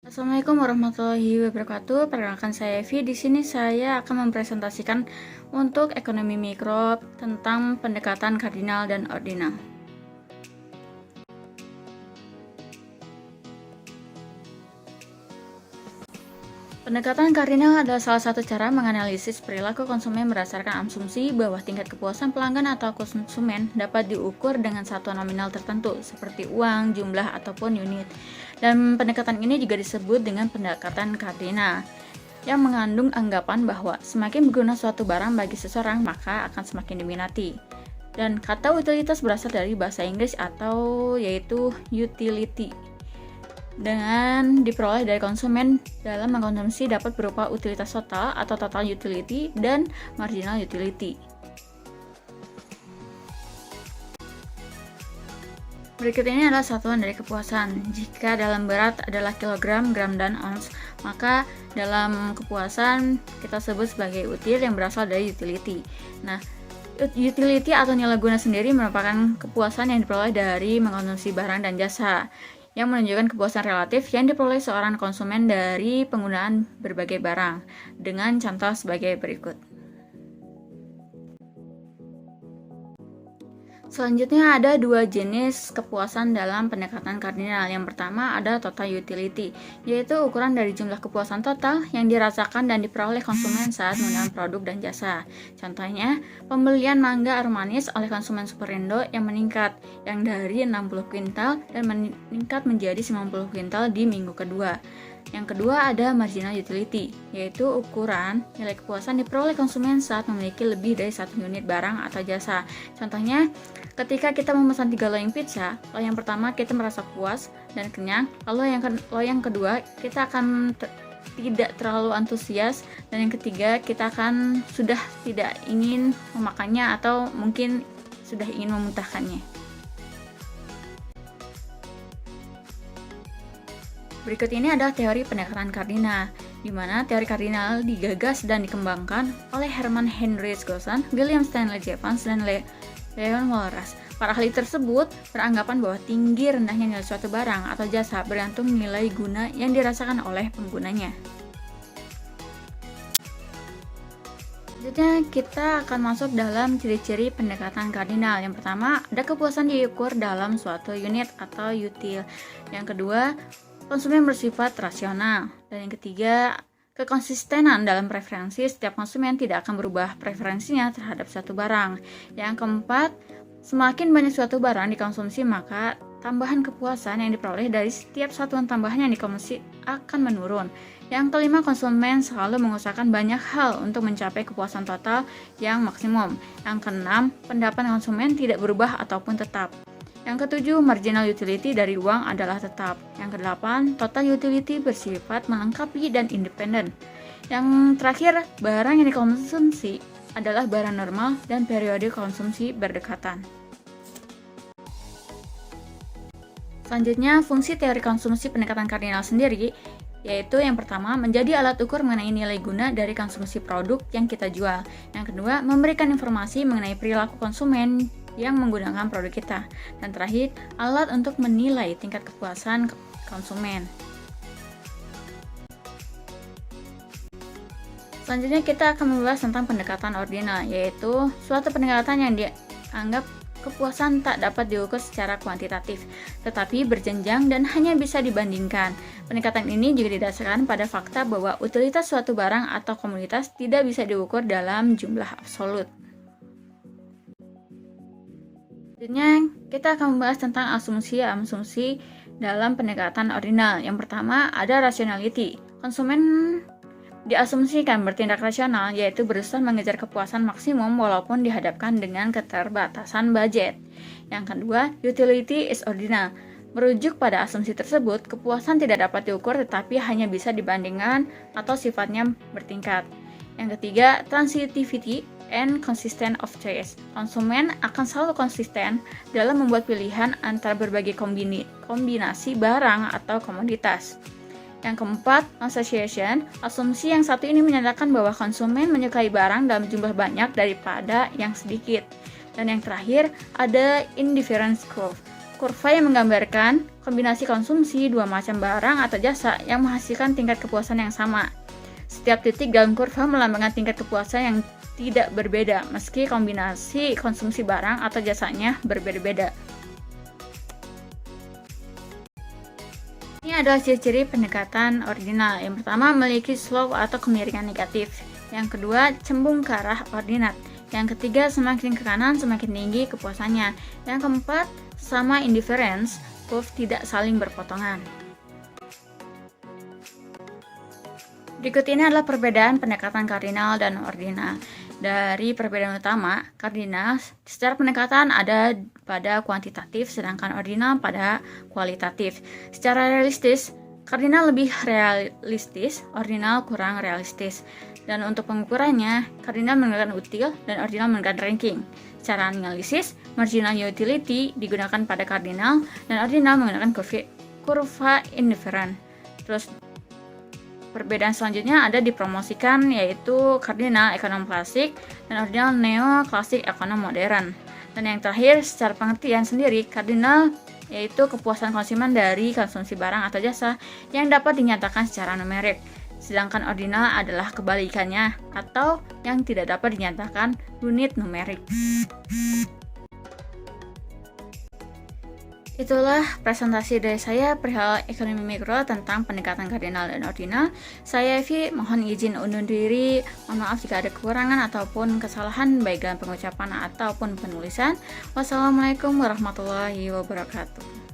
Assalamualaikum warahmatullahi wabarakatuh. Perkenalkan saya Evi. Di sini saya akan mempresentasikan untuk ekonomi mikro tentang pendekatan kardinal dan ordinal. Pendekatan kardinal adalah salah satu cara menganalisis perilaku konsumen berdasarkan asumsi bahwa tingkat kepuasan pelanggan atau konsumen dapat diukur dengan satuan nominal tertentu, seperti uang, jumlah, ataupun unit. Dan pendekatan ini juga disebut dengan pendekatan kardinal, yang mengandung anggapan bahwa semakin berguna suatu barang bagi seseorang, maka akan semakin diminati. Dan kata utilitas berasal dari bahasa Inggris atau yaitu utility, dengan diperoleh dari konsumen dalam mengkonsumsi dapat berupa utilitas total atau total utility dan marginal utility. Berikut ini adalah satuan dari kepuasan. Jika dalam berat adalah kilogram, gram, dan ons, maka dalam kepuasan kita sebut sebagai util yang berasal dari utility. Nah, utility atau nilai guna sendiri merupakan kepuasan yang diperoleh dari mengkonsumsi barang dan jasa, yang menunjukkan kepuasan relatif yang diperoleh seorang konsumen dari penggunaan berbagai barang, dengan contoh sebagai berikut. Selanjutnya ada dua jenis kepuasan dalam pendekatan kardinal. Yang pertama ada total utility, yaitu ukuran dari jumlah kepuasan total yang dirasakan dan diperoleh konsumen saat menggunakan produk dan jasa. Contohnya, pembelian mangga aromanis oleh konsumen Superindo yang meningkat, yang dari 60 kuintal dan meningkat menjadi 90 kuintal di minggu kedua. Yang kedua ada marginal utility, yaitu ukuran nilai kepuasan diperoleh konsumen saat memiliki lebih dari satu unit barang atau jasa. Contohnya, ketika kita memesan 3 loyang pizza, loyang pertama kita merasa puas dan kenyang, lalu loyang kedua kita akan tidak terlalu antusias, dan yang ketiga kita akan sudah tidak ingin memakannya atau mungkin sudah ingin memuntahkannya. Berikut ini adalah teori pendekatan kardinal, di mana teori kardinal digagas dan dikembangkan oleh Hermann Heinrich Gauss, William Stanley Jevons, dan Leon Walras. Para ahli tersebut beranggapan bahwa tinggi rendahnya nilai suatu barang atau jasa bergantung nilai guna yang dirasakan oleh penggunanya. Selanjutnya kita akan masuk dalam ciri-ciri pendekatan kardinal. Yang pertama, ada kepuasan diukur dalam suatu unit atau util. Yang kedua, konsumen bersifat rasional. Dan yang ketiga, kekonsistenan dalam preferensi. Setiap konsumen tidak akan berubah preferensinya terhadap suatu barang. Yang keempat, semakin banyak suatu barang dikonsumsi, maka tambahan kepuasan yang diperoleh dari setiap satuan tambahan yang dikonsumsi akan menurun. Yang kelima, konsumen selalu mengusahakan banyak hal untuk mencapai kepuasan total yang maksimum. Yang keenam, pendapat konsumen tidak berubah ataupun tetap. Yang ketujuh, marginal utility dari uang adalah tetap. Yang kedelapan, total utility bersifat melengkapi dan independen. Yang terakhir, barang yang dikonsumsi adalah barang normal dan periode konsumsi berdekatan. Selanjutnya, fungsi teori konsumsi pendekatan kardinal sendiri, yaitu yang pertama, menjadi alat ukur mengenai nilai guna dari konsumsi produk yang kita jual. Yang kedua, memberikan informasi mengenai perilaku konsumen yang menggunakan produk kita. Dan terakhir, alat untuk menilai tingkat kepuasan konsumen. Selanjutnya kita akan membahas tentang pendekatan ordinal, yaitu suatu pendekatan yang dianggap kepuasan tak dapat diukur secara kuantitatif, tetapi berjenjang dan hanya bisa dibandingkan. Pendekatan ini juga didasarkan pada fakta bahwa utilitas suatu barang atau komoditas tidak bisa diukur dalam jumlah absolut. Selanjutnya, kita akan membahas tentang asumsi dalam pendekatan ordinal. Yang pertama, ada rationality. Konsumen diasumsikan bertindak rasional, yaitu berusaha mengejar kepuasan maksimum walaupun dihadapkan dengan keterbatasan budget. Yang kedua, utility is ordinal. Merujuk pada asumsi tersebut, kepuasan tidak dapat diukur tetapi hanya bisa dibandingkan atau sifatnya bertingkat. Yang ketiga, transitivity and consistent of choice. Konsumen akan selalu konsisten dalam membuat pilihan antara berbagai kombinasi barang atau komoditas. Yang keempat, association. Asumsi yang satu ini menyatakan bahwa konsumen menyukai barang dalam jumlah banyak daripada yang sedikit. Dan yang terakhir, ada indifference curve. Kurva yang menggambarkan kombinasi konsumsi dua macam barang atau jasa yang menghasilkan tingkat kepuasan yang sama. Setiap titik dalam kurva melambangkan tingkat kepuasan yang tidak berbeda, meski kombinasi konsumsi barang atau jasanya berbeda-beda. Ini adalah ciri-ciri pendekatan ordinal. Yang pertama, memiliki slope atau kemiringan negatif. Yang kedua, cembung ke arah ordinat. Yang ketiga, semakin ke kanan semakin tinggi kepuasannya. Yang keempat, sama indifference, curve tidak saling berpotongan. Berikut ini adalah perbedaan pendekatan kardinal dan ordinal. Dari perbedaan utama, kardinal secara pendekatan ada pada kuantitatif, sedangkan ordinal pada kualitatif. Secara realistis, kardinal lebih realistis, ordinal kurang realistis. Dan untuk pengukurannya, kardinal menggunakan util dan ordinal menggunakan ranking. Secara analisis, marginal utility digunakan pada kardinal dan ordinal menggunakan kurva indifferent. Terus perbedaan selanjutnya ada dipromosikan, yaitu kardinal ekonom klasik dan ordinal neoklasik ekonom modern. Dan yang terakhir, secara pengertian sendiri, kardinal yaitu kepuasan konsumen dari konsumsi barang atau jasa yang dapat dinyatakan secara numerik. Sedangkan ordinal adalah kebalikannya atau yang tidak dapat dinyatakan unit numerik. Itulah presentasi dari saya perihal ekonomi mikro tentang pendekatan kardinal dan ordinal. Saya Evi, mohon izin undur diri. Mohon maaf jika ada kekurangan ataupun kesalahan baik dalam pengucapan ataupun penulisan. Wassalamualaikum warahmatullahi wabarakatuh.